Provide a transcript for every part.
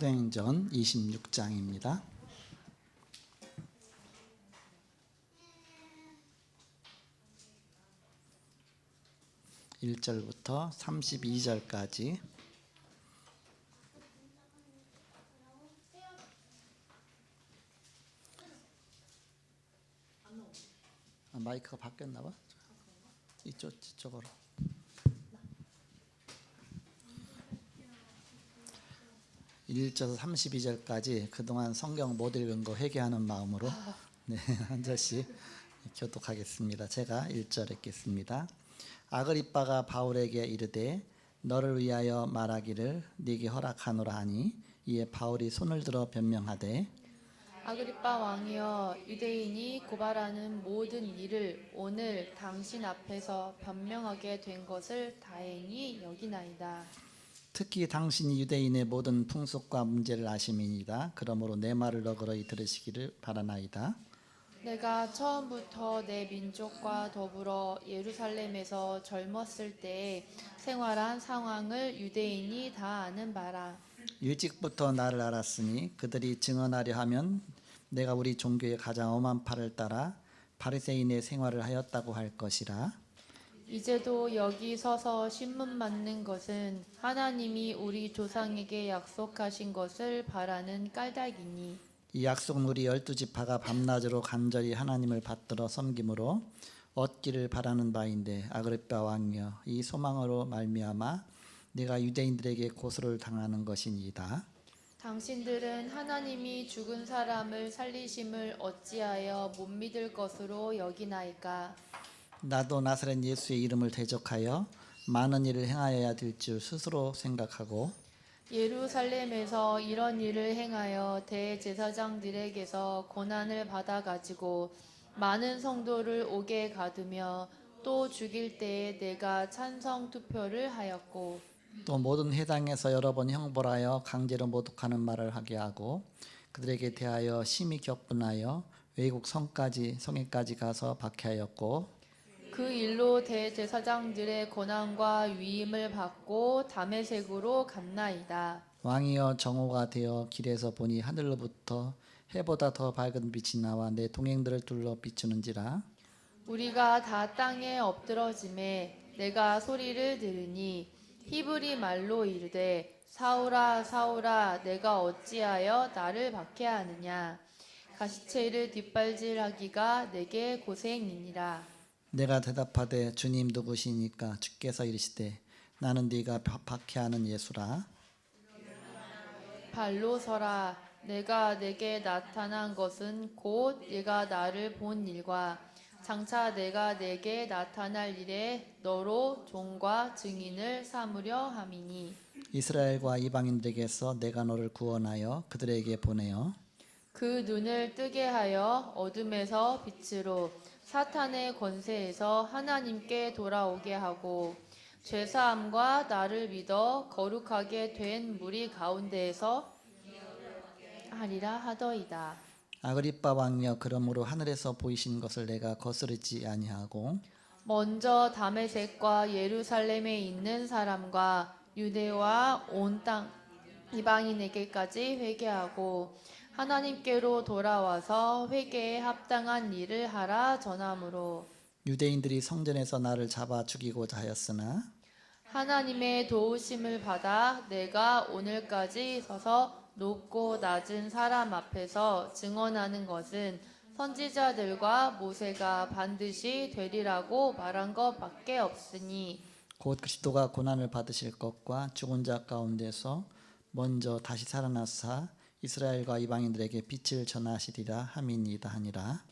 사도행전 26장입니다. 1절부터 32절까지. 마이크가 바뀌었나 봐. 이쪽으로. 1절에서 32절까지 그동안 성경 못 읽은 거 회개하는 마음으로 한 절씩 교독하겠습니다. 제가 1절 읽겠습니다. 아그리빠가 바울에게 이르되 너를 위하여 말하기를 네게 허락하노라 하니, 이에 바울이 손을 들어 변명하되 아그리빠 왕이여, 유대인이 고발하는 모든 일을 오늘 당신 앞에서 변명하게 된 것을 다행히 여기나이다. 특히 당신이 유대인의 모든 풍속과 문제를 아심이니이다. 그러므로 내 말을 너그러이 들으시기를 바라나이다. 내가 처음부터 내 민족과 더불어 예루살렘에서 젊었을 때 생활한 상황을 유대인이 다 아는 바라. 일찍부터 나를 알았으니 그들이 증언하려 하면 내가 우리 종교의 가장 엄한 팔을 따라 바리새인의 생활을 하였다고 할 것이라. 이제도 여기 서서 신문 맞는 것은 하나님이 우리 조상에게 약속하신 것을 바라는 까닭이니, 이 약속은 우리 12지파가 밤낮으로 간절히 하나님을 받들어 섬김으로 얻기를 바라는 바인데, 아그리빠 왕이여, 이 소망으로 말미암아 내가 유대인들에게 고소를 당하는 것이니이다. 당신들은 하나님이 죽은 사람을 살리심을 어찌하여 못 믿을 것으로 여기나이까? 나도 나사렛 예수의 이름을 대적하여 많은 일을 행하여야 될 줄 스스로 생각하고 예루살렘에서 이런 일을 행하여 대제사장들에게서 고난을 받아가지고 많은 성도를 옥에 가두며 또 죽일 때에 내가 찬성 투표를 하였고, 또 모든 회당에서 여러 번 형벌하여 강제로 모독하는 말을 하게 하고 그들에게 대하여 심히 격분하여 외국 성에까지 가서 박해하였고, 그 일로 대제사장들의 고난과 위임을 받고 다메섹으로 갔나이다. 왕이여, 정오가 되어 길에서 보니 하늘로부터 해보다 더 밝은 빛이 나와 내 동행들을 둘러 비추는지라. 우리가 다 땅에 엎드러짐에 내가 소리를 들으니 히브리 말로 이르되 사울아 사울아, 내가 어찌하여 나를 박해하느냐. 가시체를 뒷발질하기가 내게 고생이니라. 내가 대답하되 주님 누구시니까? 주께서 이르시되 나는 네가 박해하는 예수라. 발로 서라. 내가 내게 나타난 것은 곧 네가 나를 본 일과 장차 내가 내게 나타날 일에 너로 종과 증인을 삼으려 함이니, 이스라엘과 이방인들에게서 내가 너를 구원하여 그들에게 보내어 그 눈을 뜨게 하여 어둠에서 빛으로 사탄의 권세에서 하나님께 돌아오게 하고, 죄사함과 나를 믿어 거룩하게 된 무리 가운데에서 하리라 하더이다. 아그리빠 왕이여, 그러므로 하늘에서 보이신 것을 내가 거스르지 아니하고 먼저 다메섹과 예루살렘에 있는 사람과 유대와 온 땅 이방인에게까지 회개하고 하나님께로 돌아와서 회개에 합당한 일을 하라 전함으로, 유대인들이 성전에서 나를 잡아 죽이고자 하였으나 하나님의 도우심을 받아 내가 오늘까지 서서 높고 낮은 사람 앞에서 증언하는 것은 선지자들과 모세가 반드시 되리라고 말한 것밖에 없으니, 곧 그리스도가 고난을 받으실 것과 죽은 자 가운데서 먼저 다시 살아나사 이스라엘과 이방인들에게 빛을 전하시리라 함이니이다 하니라.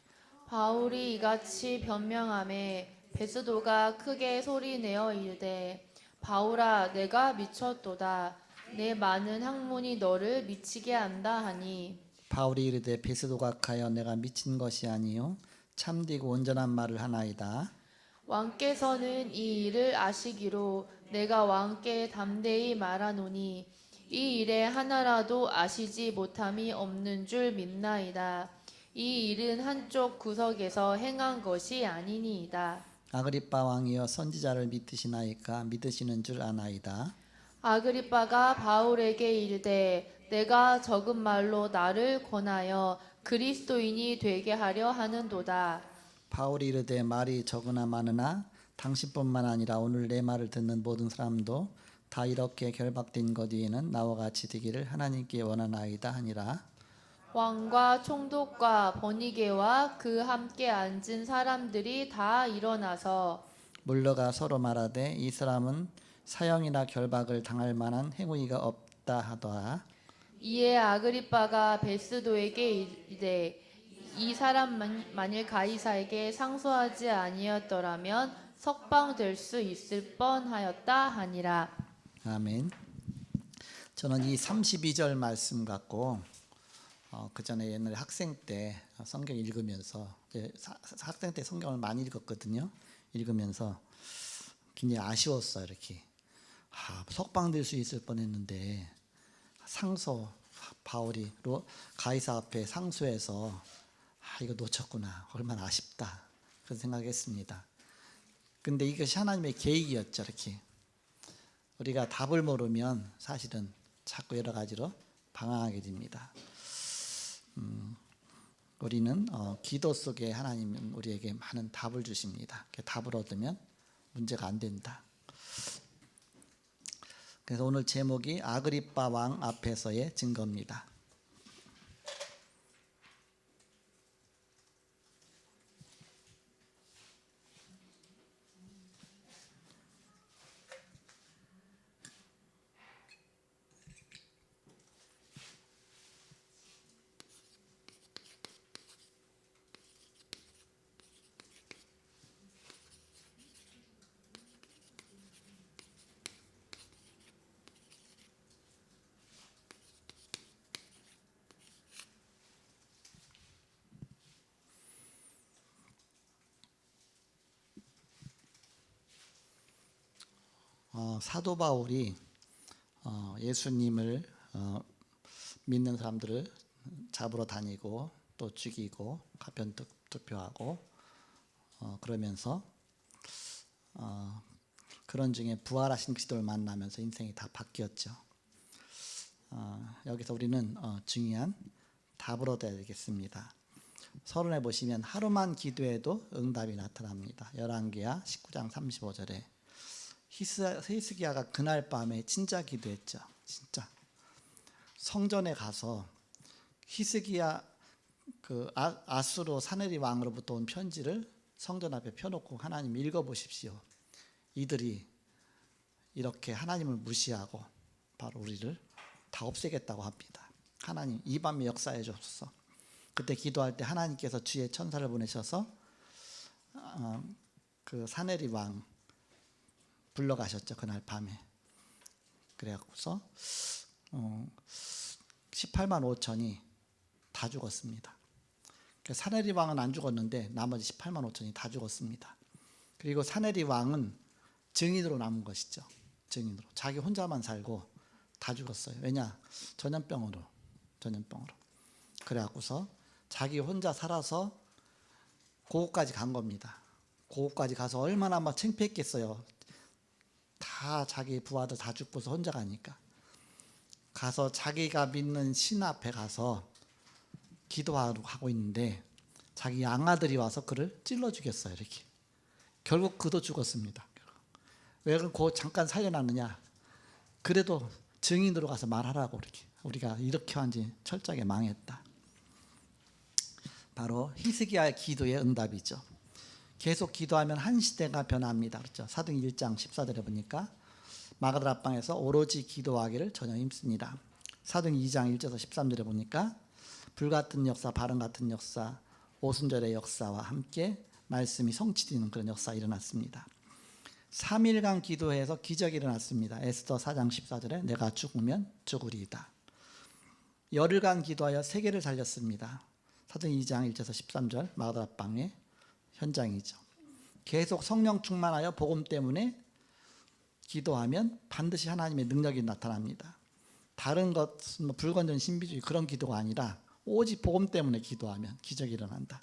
바울이 이같이 변명하매 베스도가 크게 소리내어 이르되 바울아, 내가 미쳤도다. 내 많은 학문이 너를 미치게 한다 하니, 바울이 이르되 베스도 각하여 내가 미친 것이 아니요 참되고 온전한 말을 하나이다. 왕께서는 이 일을 아시기로 내가 왕께 담대히 말하노니 이 일에 하나라도 아시지 못함이 없는 줄 믿나이다. 이 일은 한쪽 구석에서 행한 것이 아니니이다. 아그리빠 왕이여, 선지자를 믿으시나이까? 믿으시는 줄 아나이다. 아그리빠가 바울에게 이르되 내가 적은 말로 나를 권하여 그리스도인이 되게 하려 하는도다. 바울이 이르되 말이 적으나 많으나 당신뿐만 아니라 오늘 내 말을 듣는 모든 사람도 다 이렇게 결박된 것 위에는 나와 같이 되기를 하나님께 원하나이다 하니라. 왕과 총독과 번이게와 그 함께 앉은 사람들이 다 일어나서 물러가 서로 말하되 이 사람은 사형이나 결박을 당할 만한 행위가 없다 하더라. 이에 아그리빠가 베스도에게 이르되 이 사람 만일 가이사에게 상소하지 아니었더라면 석방될 수 있을 뻔하였다 하니라. 아멘. 저는 이 32절 말씀 갖고 그 전에 옛날에 학생 때 성경 읽으면서 학생 때 성경을 많이 읽었거든요. 읽으면서 굉장히 아쉬웠어요. 이렇게 석방될 수 있을 뻔했는데 상소 바울이 가이사 앞에 상소해서 이거 놓쳤구나. 얼마나 아쉽다. 그런 생각했습니다. 근데 이것이 하나님의 계획이었죠. 이렇게 우리가 답을 모르면 사실은 자꾸 여러 가지로 방황하게 됩니다. 우리는 기도 속에 하나님은 우리에게 많은 답을 주십니다. 답을 얻으면 문제가 안 된다. 그래서 오늘 제목이 아그리빠 왕 앞에서의 증거입니다. 사도 바울이 예수님을 믿는 사람들을 잡으러 다니고 또 죽이고 가편 투표하고 그러면서 그런 중에 부활하신 그리스도를 만나면서 인생이 다 바뀌었죠. 여기서 우리는 중요한 답을 얻어야 되겠습니다. 서론에 보시면 하루만 기도해도 응답이 나타납니다. 열왕기하 19장 35절에 히스기야가 그날 밤에 진짜 기도했죠. 진짜 성전에 가서 히스기야 아수르 사네립 왕으로부터 온 편지를 성전 앞에 펴놓고 하나님 읽어보십시오. 이들이 이렇게 하나님을 무시하고 바로 우리를 다 없애겠다고 합니다. 하나님 이 밤에 역사해 주옵소서. 그때 기도할 때 하나님께서 주의 천사를 보내셔서 그 사네립 왕 불러가셨죠. 그날 밤에. 그래갖고서 18만 5천이 다 죽었습니다. 사네립 왕은 안 죽었는데 나머지 18만 5천이 다 죽었습니다. 그리고 사네립 왕은 증인으로 남은 것이죠. 증인으로. 자기 혼자만 살고 다 죽었어요. 왜냐? 전염병으로. 그래갖고서 자기 혼자 살아서 고국까지 간 겁니다. 고국까지 가서 얼마나 막 창피했겠어요. 다 자기 부하들 다 죽고서 혼자 가니까. 가서 자기가 믿는 신 앞에 가서 기도하고 있는데 자기 양아들이 와서 그를 찔러 죽였어요. 이렇게. 결국 그도 죽었습니다. 왜 그 잠깐 살려놨느냐? 그래도 증인으로 가서 말하라고 이렇게. 우리가 이렇게 완전히 철저하게 망했다. 바로 히스기야의 기도의 응답이죠. 계속 기도하면 한 시대가 변합니다. 그렇죠? 사도행 1장 14절에 보니까 마가다락방에서 오로지 기도하기를 전혀 힘씁니다. 사도행 2장 1절에서 13절에 보니까 불같은 역사, 바람 같은 역사, 오순절의 역사와 함께 말씀이 성취되는 그런 역사가 일어났습니다. 3일간 기도해서 기적이 일어났습니다. 에스더 4장 14절에 내가 죽으면 죽으리이다. 열흘간 기도하여 세계를 살렸습니다. 사도행 2장 1절에서 13절 마가다락방의 현장이죠. 계속 성령 충만하여 복음 때문에 기도하면 반드시 하나님의 능력이 나타납니다. 다른 것은 불건전 신비주의 그런 기도가 아니라 오직 복음 때문에 기도하면 기적이 일어난다.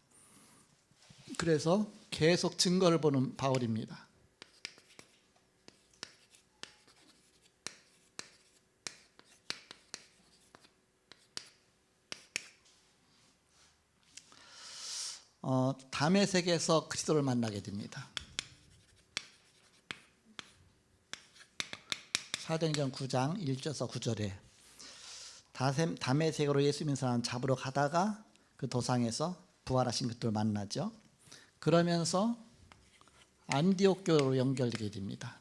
그래서 계속 증거를 보는 바울입니다. 다메섹에서 그리스도를 만나게 됩니다. 사도행전 9장 1절에서 9절에 다메섹으로 예수 믿는 사람 잡으러 가다가 그 도상에서 부활하신 그들을 만나죠. 그러면서 안디옥 교로 연결되게 됩니다.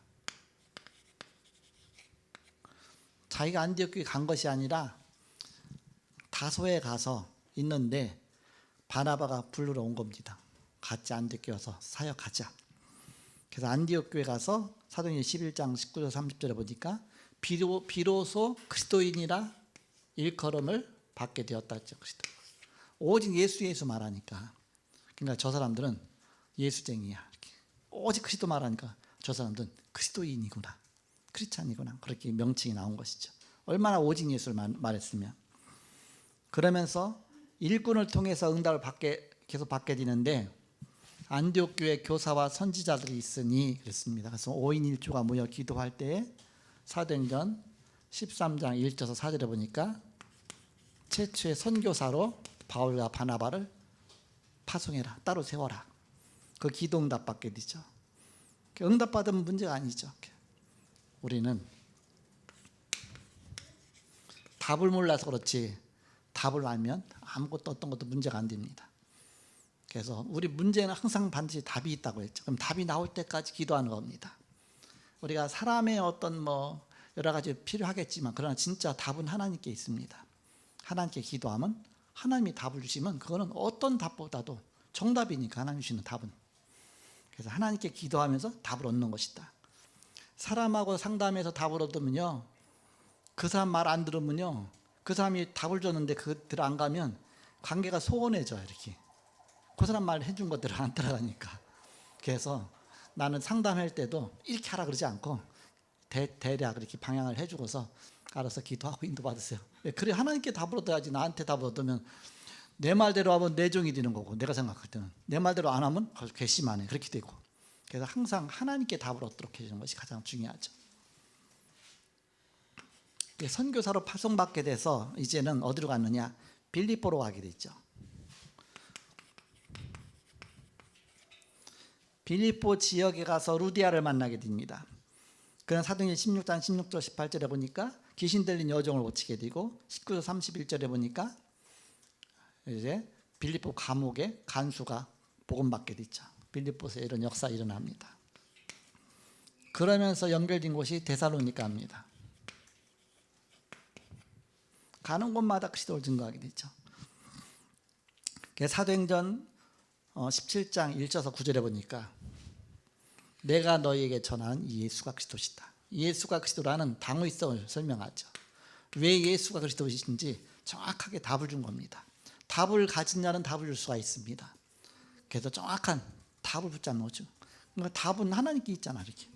자기가 안디옥 교에 간 것이 아니라 다소에 가서 있는데 바나바가 부르러 온 겁니다. 같이 안디옥 교에 와서 사역하자. 그래서 안디옥 교에 가서 사도행전 11장 19절 30절에 보니까 비로소 그리스도인이라 일컬음을 받게 되었다 했죠. 그리스도. 오직 예수 말하니까. 그러니까 저 사람들은 예수쟁이야. 이렇게. 오직 그리스도 말하니까 저 사람들은 그리스도인이구나. 크리스찬이구나. 그렇게 명칭이 나온 것이죠. 얼마나 오직 예수를 말했으면. 그러면서 일꾼을 통해서 응답을 계속 받게 되는데 안디옥 교회 교사와 선지자들이 있으니 그랬습니다. 그래서 5인 1조가 모여 기도할 때에 사도행전 13장 1절에서 4절에 보니까 최초의 선교사로 바울과 바나바를 파송해라. 따로 세워라. 그 기도 응답 받게 되죠. 응답 받으면 문제가 아니죠. 우리는 답을 몰라서 그렇지 답을 알면 아무것도 어떤 것도 문제가 안 됩니다. 그래서 우리 문제는 항상 반드시 답이 있다고 했죠. 그럼 답이 나올 때까지 기도하는 겁니다. 우리가 사람의 어떤 여러 가지 필요하겠지만 그러나 진짜 답은 하나님께 있습니다. 하나님께 기도하면 하나님이 답을 주시면 그거는 어떤 답보다도 정답이니까 하나님 주시는 답은. 그래서 하나님께 기도하면서 답을 얻는 것이다. 사람하고 상담해서 답을 얻으면요, 그 사람 말 안 들으면요, 그 사람이 답을 줬는데 그들 안 가면 관계가 소원해져요. 이렇게 그 사람 말 해준 것들을 안 따라가니까. 그래서 나는 상담할 때도 이렇게 하라 그러지 않고 대략 이렇게 방향을 해주고서 알아서 기도하고 인도받으세요. 그래 하나님께 답을 얻어야지. 나한테 답을 얻으면 내 말대로 하면 내종이 되는 거고, 내가 생각할 때는 내 말대로 안 하면 아주 괘씸하네. 그렇게 되고. 그래서 항상 하나님께 답을 얻도록 해주는 것이 가장 중요하죠. 선교사로 파송받게 돼서 이제는 어디로 갔느냐? 빌립보로 가게 됐죠. 빌립보 지역에 가서 루디아를 만나게 됩니다. 그는 사도행전 16장 16절 18절에 보니까 귀신 들린 여종을 고치게 되고 19절 31절에 보니까 이제 빌립보 감옥에 간수가 복음받게 됐죠. 빌립보에서 이런 역사 일어납니다. 그러면서 연결된 곳이 데살로니가입니다. 가는 곳마다 그리스도를 증거하게 됐죠. 사도행전 17장 1절에서 9절에 보니까 내가 너희에게 전한 이 예수가 그리스도시다. 예수가 그리스도라는 당위성을 설명하죠. 왜 예수가 그리스도이신지 정확하게 답을 준 겁니다. 답을 가진 자는 답을 줄 수가 있습니다. 그래서 정확한 답을 붙잡는 거죠. 그러니까 답은 하나님께 있잖아. 이렇게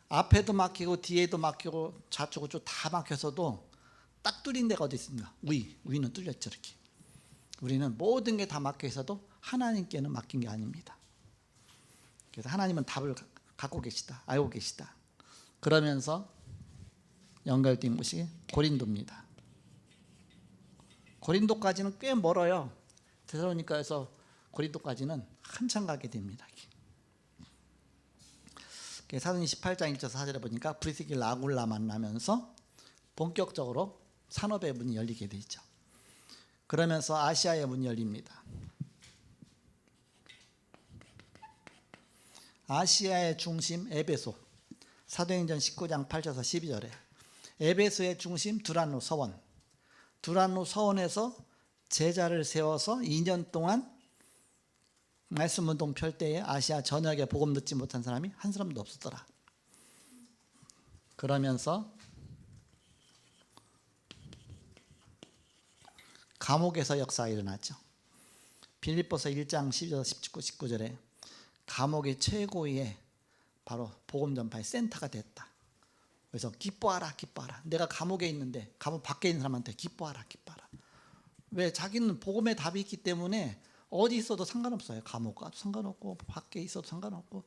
앞에도 막히고 뒤에도 막히고 좌측 우측 다 막혀서도 딱 뚫린 데가 어디 있습니까? 위는 뚫렸죠. 이렇게 우리는 모든 게 다 막혀 있어도 하나님께는 맡긴 게 아닙니다. 그래서 하나님은 답을 갖고 계시다, 알고 계시다. 그러면서 연결된 곳이 고린도입니다. 고린도까지는 꽤 멀어요. 데살로니가에서 고린도까지는 한참 가게 됩니다. 사도행전 18장 1절 4절에 보니까 브리스길라 아굴라 만나면서 본격적으로 산업의 문이 열리게 되죠. 그러면서 아시아의 문이 열립니다. 아시아의 중심 에베소, 사도행전 19장 8절에서 12절에 에베소의 중심 두란노 서원, 두란노 서원에서 제자를 세워서 2년 동안 말씀 운동 펼 때에 아시아 전역에 복음 듣지 못한 사람이 한 사람도 없었더라. 그러면서 감옥에서 역사가 일어났죠. 빌립보서 1장 12절 19절에 감옥의 최고의 바로 복음 전파의 센터가 됐다. 그래서 기뻐하라 기뻐하라. 내가 감옥에 있는데 감옥 밖에 있는 사람한테 기뻐하라 기뻐하라. 왜? 자기는 복음의 답이 있기 때문에 어디 있어도 상관없어요. 감옥 가도 상관없고 밖에 있어도 상관없고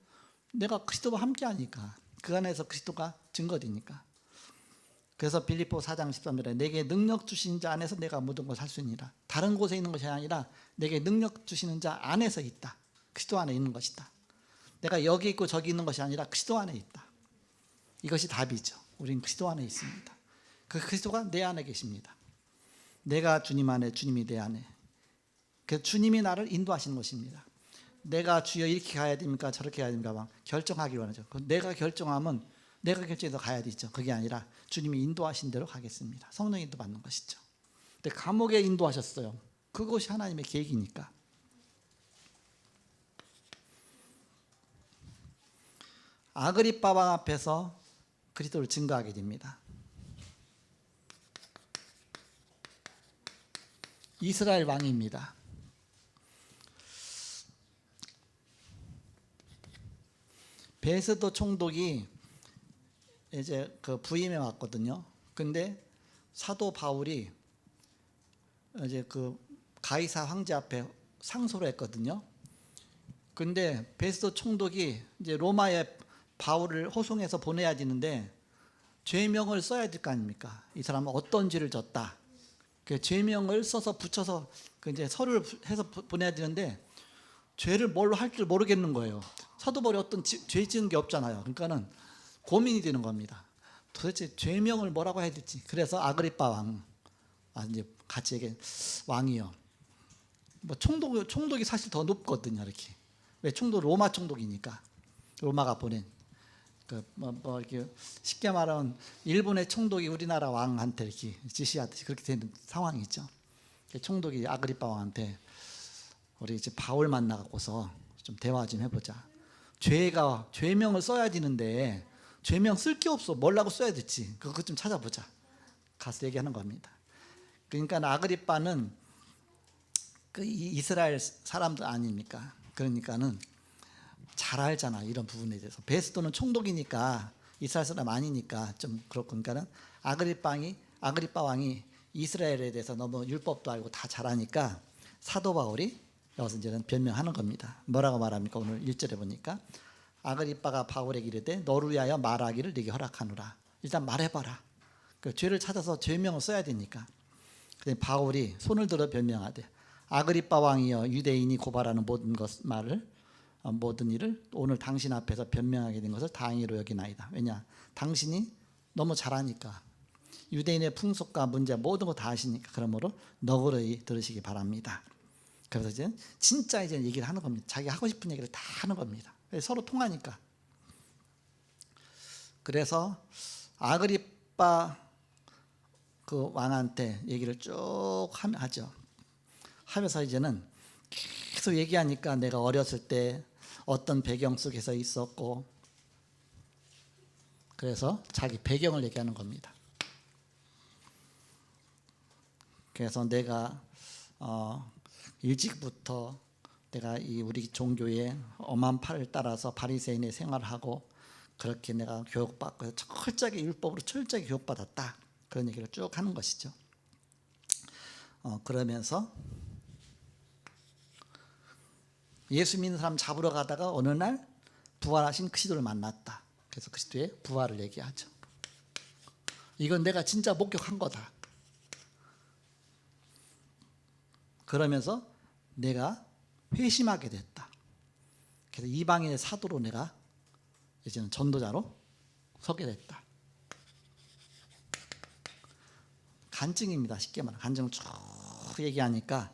내가 그리스도와 함께 하니까 그 안에서 그리스도가 증거되니까. 그래서 빌립보 4장 13절에 내게 능력 주신 자 안에서 내가 모든 걸 살 수 있느니라. 다른 곳에 있는 것이 아니라 내게 능력 주시는 자 안에서 있다. 그리스도 안에 있는 것이다. 내가 여기 있고 저기 있는 것이 아니라 그리스도 안에 있다. 이것이 답이죠. 우리는 그리스도 안에 있습니다. 그 그리스도가 내 안에 계십니다. 내가 주님 안에, 주님이 내 안에. 그래서 주님이 나를 인도하시는 것입니다. 내가 주여 이렇게 가야 됩니까? 저렇게 가야 됩니까? 막 결정하기 원하죠. 내가 결정하면 내가 결정해서 가야 되죠. 그게 아니라 주님이 인도하신 대로 가겠습니다. 성령 인도 받는 것이죠. 근데 감옥에 인도하셨어요. 그것이 하나님의 계획이니까. 아그리빠 왕 앞에서 그리스도를 증거하게 됩니다. 이스라엘 왕입니다. 베스도 총독이 이제 그 부임해 왔거든요. 근데 사도 바울이 이제 그 가이사 황제 앞에 상소를 했거든요. 근데 베스도 총독이 이제 로마에 바울을 호송해서 보내야 되는데 죄명을 써야 될 거 아닙니까? 이 사람은 어떤 죄를 졌다. 그 죄명을 써서 붙여서 그 이제 서류를 해서 보내야 되는데 죄를 뭘로 할 줄 모르겠는 거예요. 사도 바울이 어떤 죄 지은 게 없잖아요. 그러니까는 고민이 되는 겁니다. 도대체 죄명을 뭐라고 해야 될지. 그래서 아그리빠 왕, 이제 같이 얘기해, 왕이요. 뭐 총독이 사실 더 높거든요. 이렇게. 왜 총독 로마 총독이니까 로마가 보낸. 이렇게 쉽게 말하면 일본의 총독이 우리나라 왕한테 이렇게 지시하듯이 그렇게 되는 상황이죠. 총독이 아그리빠 왕한테 우리 이제 바울 만나갖고서 좀 대화 좀 해보자. 죄명을 써야 되는데 죄명 쓸 게 없어. 뭐라고 써야 될지 그거 좀 찾아보자. 가서 얘기하는 겁니다. 그러니까 아그리빠는 그 이스라엘 사람들 아닙니까? 그러니까는 잘 알잖아, 이런 부분에 대해서. 베스도는 총독이니까 이스라엘 사람 아니니까 좀 그렇고, 그러니까는 아그리빠 왕이 이스라엘에 대해서 너무 율법도 알고 다 잘 아니까 사도 바울이 여기서 이제는 변명하는 겁니다. 뭐라고 말합니까? 오늘 1절에 보니까 아그리빠가 바울에게 이르되 너를 위하여 말하기를 네게 허락하노라. 일단 말해봐라. 그 죄를 찾아서 죄명을 써야 되니까. 그런데 바울이 손을 들어 변명하되 아그리빠 왕이여, 유대인이 고발하는 모든 일을 오늘 당신 앞에서 변명하게 된 것을 다행히로 여기나이다. 왜냐? 당신이 너무 잘하니까, 유대인의 풍속과 문제 모든 거 다 아시니까, 그러므로 너그러이 들으시기 바랍니다. 그래서 이제 진짜 이제 얘기를 하는 겁니다. 자기 하고 싶은 얘기를 다 하는 겁니다. 서로 통하니까. 그래서 아그리빠 그 왕한테 얘기를 쭉 하죠. 하면서 이제는 계속 얘기하니까 내가 어렸을 때 어떤 배경 속에서 있었고, 그래서 자기 배경을 얘기하는 겁니다. 그래서 내가 일찍부터 내가 이 우리 종교의 엄한 팔을 따라서 바리새인의 생활을 하고 그렇게 내가 교육받고 철저하게 율법으로 철저하게 교육받았다. 그런 얘기를 쭉 하는 것이죠. 그러면서 예수 믿는 사람 잡으러 가다가 어느 날 부활하신 그리스도를 만났다. 그래서 그리스도의 부활을 얘기하죠. 이건 내가 진짜 목격한 거다. 그러면서 내가 회심하게 됐다. 그래서 이방인의 사도로 내가 이제는 전도자로 서게 됐다. 간증입니다. 쉽게 말하면 간증을 쭉 얘기하니까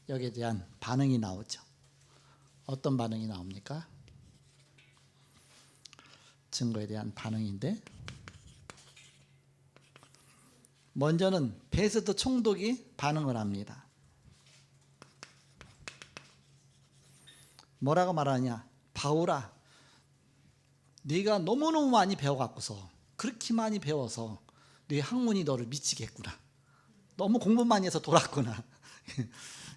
여기에 대한 반응이 나오죠. 어떤 반응이 나옵니까? 증거에 대한 반응인데, 먼저는 베스도 총독이 반응을 합니다. 뭐라고 말하냐? 바울아, 네가 너무너무 많이 배워갖고서, 그렇게 많이 배워서 네 학문이 너를 미치겠구나. 너무 공부 많이 해서 돌았구나.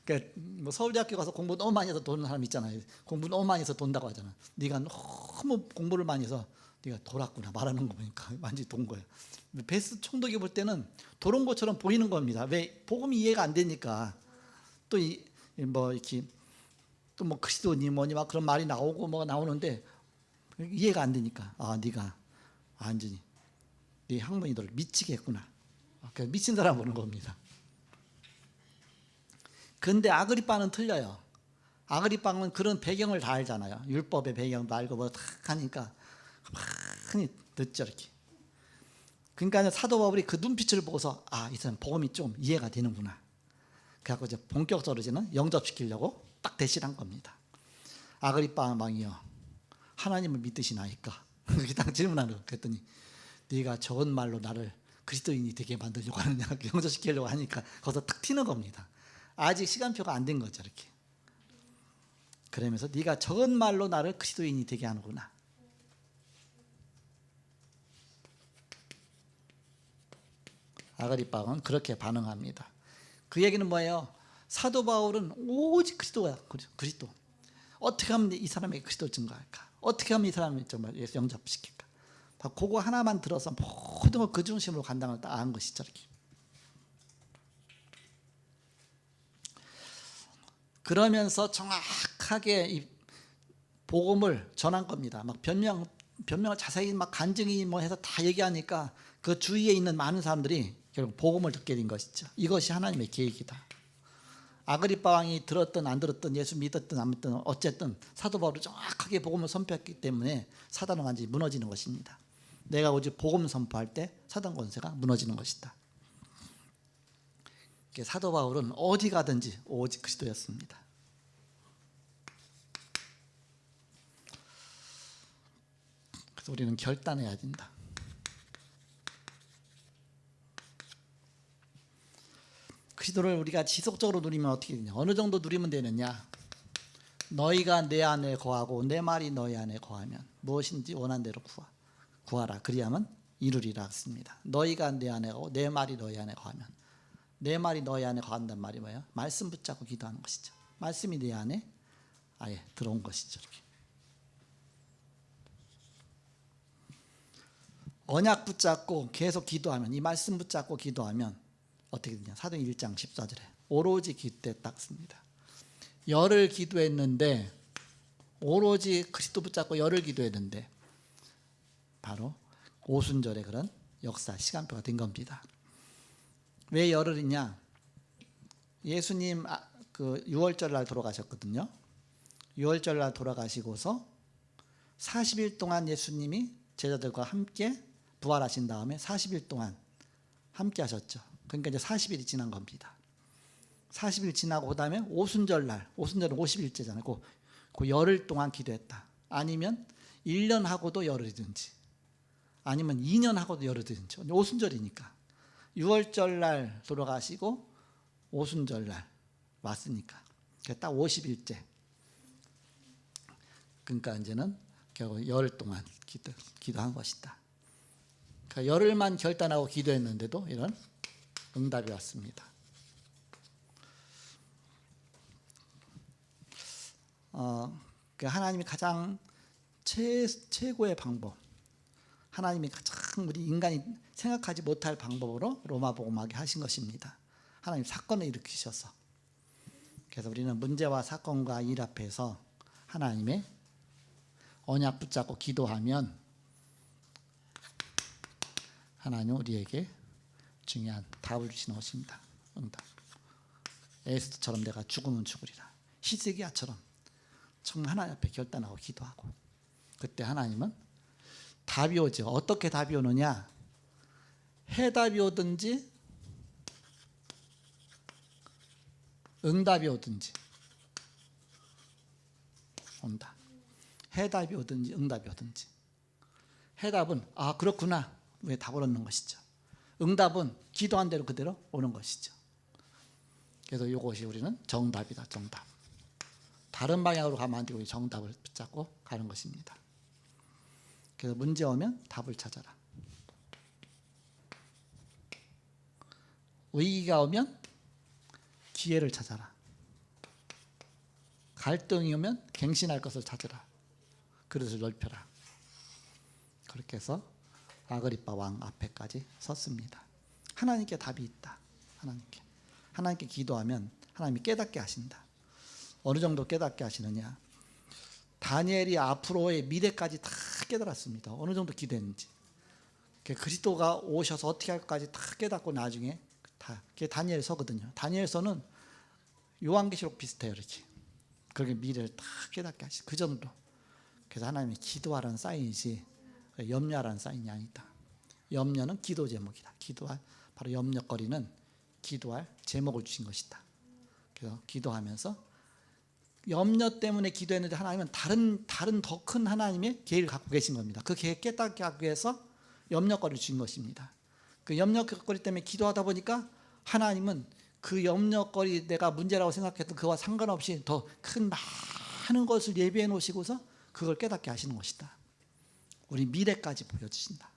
그러니까 뭐 서울대학교 가서 공부 너무 많이 해서 도는 사람 있잖아요. 공부 너무 많이 해서 돈다고 하잖아. 네가 너무 공부를 많이 해서 네가 돌았구나 말하는 거 보니까 완전히 돈 거야. 베스 총독이 볼 때는 도른 것처럼 보이는 겁니다. 왜? 복음이 이해가 안 되니까. 또 뭐 이렇게 또 뭐 그리스도니 뭐니 막 그런 말이 나오고 뭐가 나오는데 이해가 안 되니까, 네가 완전히 네 학문이 너를 미치게 했구나. 그래서 미친 사람 보는 겁니다. 근데 아그리빠는 틀려요. 아그리빠는 그런 배경을 다 알잖아요. 율법의 배경도 알고 뭐 다 하니까 많이 듣죠 이렇게. 그러니까 사도 바울이 그 눈빛을 보고서 이 사람 복음이 좀 이해가 되는구나. 그래갖고 이제 본격적으로 이제는 영접시키려고 딱 대신한 겁니다. 아그리빠 왕이여, 하나님을 믿으시나이까? 그렇게 딱 질문하는 거. 그랬더니 네가 적은 말로 나를 그리스도인이 되게 만들려고 하느냐, 영접시키려고 하니까 거기서 탁 튀는 겁니다. 아직 시간표가 안 된 거죠 이렇게. 그러면서 네가 적은 말로 나를 그리스도인이 되게 하는구나. 아그리빠는 그렇게 반응합니다. 그 얘기는 뭐예요? 사도 바울은 오직 그리스도야. 그리스도. 어떻게 하면 이 사람에게 그리스도 증거할까? 어떻게 하면 이 사람을 정말 예수 영접시킬까? 그거 하나만 들어서 모든 걸 그 중심으로 간다는 걸 딱 아는 것이죠 이렇게. 그러면서 정확하게 이 복음을 전한 겁니다. 막 변명을 자세히 막 간증이 뭐 해서 다 얘기하니까 그 주위에 있는 많은 사람들이 결국 복음을 듣게 된 것이죠. 이것이 하나님의 계획이다. 아그리빠 왕이 들었든 안 들었든 예수 믿었든 안 믿든 어쨌든 사도 바울이 정확하게 복음을 선포했기 때문에 사단은 완전히 무너지는 것입니다. 내가 오직 복음 선포할 때 사단 권세가 무너지는 것이다. 사도 바울은 어디 가든지 오직 그리스도였습니다. 그래서 우리는 결단해야 된다. 그리스도를 우리가 지속적으로 누리면 어떻게 되냐? 어느 정도 누리면 되느냐? 너희가 내 안에 거하고 내 말이 너희 안에 거하면 무엇인지 원한 대로 구하라. 그리하면 이루리라 했습니다. 너희가 내 안에 거하고 내 말이 너희 안에 거하면, 내 말이 너희 안에 거한다는 말이 뭐예요? 말씀 붙잡고 기도하는 것이죠. 말씀이 내 안에 아예 들어온 것이죠. 이렇게. 언약 붙잡고 계속 기도하면, 이 말씀 붙잡고 기도하면 어떻게 되냐? 사도행 1장 14절에 오로지 기도에 딱 씁니다. 열을 기도했는데, 오로지 그리스도 붙잡고 열을 기도했는데 바로 오순절의 그런 역사 시간표가 된 겁니다. 왜 열흘이냐? 예수님 그 6월절 날 돌아가셨거든요. 6월절 날 돌아가시고서 40일 동안 예수님이 제자들과 함께 부활하신 다음에 40일 동안 함께 하셨죠. 그러니까 이제 40일이 지난 겁니다. 40일 지나고 그다음에 오순절 날, 오순절은 50일째잖아요. 그 열흘 동안 기도했다. 아니면 1년 하고도 열흘이든지, 아니면 2년 하고도 열흘이든지. 오순절이니까 6월절 날 돌아가시고 오순절 날 왔으니까 딱 50일째. 그러니까 이제는 결국 열흘 동안 기도한 것이다. 그러니까 열흘만 결단하고 기도했는데도 이런 응답이 왔습니다. 하나님이 가장 최고의 방법, 하나님이 가장 우리 인간이 생각하지 못할 방법으로 로마복음하게 하신 것입니다. 하나님 사건을 일으키셔서. 그래서 우리는 문제와 사건과 일 앞에서 하나님의 언약 붙잡고 기도하면 하나님은 우리에게 중요한 답을 주시는 것입니다. 응답. 에스더처럼 내가 죽으면 죽으리라. 히스기야처럼 정말 하나님 앞에 결단하고 기도하고, 그때 하나님은 답이 오죠. 어떻게 답이 오느냐? 해답이 오든지 응답이 오든지 온다. 해답이 오든지 응답이 오든지. 해답은 그렇구나, 왜 답을 얻는 것이죠. 응답은 기도한 대로 그대로 오는 것이죠. 그래서 이것이 우리는 정답이다. 정답. 다른 방향으로 가면 안 되고 정답을 붙잡고 가는 것입니다. 그래서 문제 오면 답을 찾아라. 위기가 오면 기회를 찾아라. 갈등이 오면 갱신할 것을 찾으라. 그릇을 넓혀라. 그렇게 해서 아그리빠 왕 앞에까지 섰습니다. 하나님께 답이 있다. 하나님께 기도하면 하나님이 깨닫게 하신다. 어느 정도 깨닫게 하시느냐? 다니엘이 앞으로의 미래까지 다 깨달았습니다. 어느 정도 기도했는지. 그리스도가 오셔서 어떻게 할까지 다 깨닫고 나중에 다 그게 다니엘서거든요. 다니엘서는 요한계시록 비슷해요, 이렇게. 그렇게 미래를 다 깨닫게 하시. 그 정도. 그래서 하나님이 기도하라는 사인이지 염려하라는 사인이 아니다. 염려는 기도 제목이다. 기도할 바로 염려거리는 기도할 제목을 주신 것이다. 그래서 기도하면서 염려 때문에 기도했는데 하나님은 다른 더 큰 하나님의 계획을 갖고 계신 겁니다. 그 계획 깨닫게 하기 위해서 염려거리를 주신 것입니다. 그 염려거리 때문에 기도하다 보니까 하나님은 그 염려거리 내가 문제라고 생각했던 그와 상관없이 더 큰 많은 것을 예비해 놓으시고서 그걸 깨닫게 하시는 것이다. 우리 미래까지 보여주신다.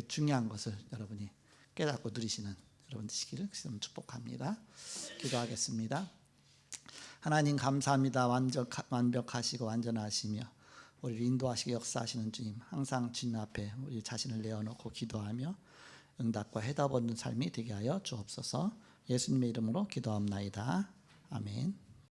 중요한 것을 여러분이 깨닫고 누리시는 여러분 되시기를 축복합니다. 기도하겠습니다. 하나님 감사합니다. 완벽하시고 완전하시며 우리를 인도하시고 역사하시는 주님, 항상 주님 앞에 우리 자신을 내어놓고 기도하며 응답과 해답 얻는 삶이 되게 하여 주옵소서. 예수님의 이름으로 기도합나이다. 아멘.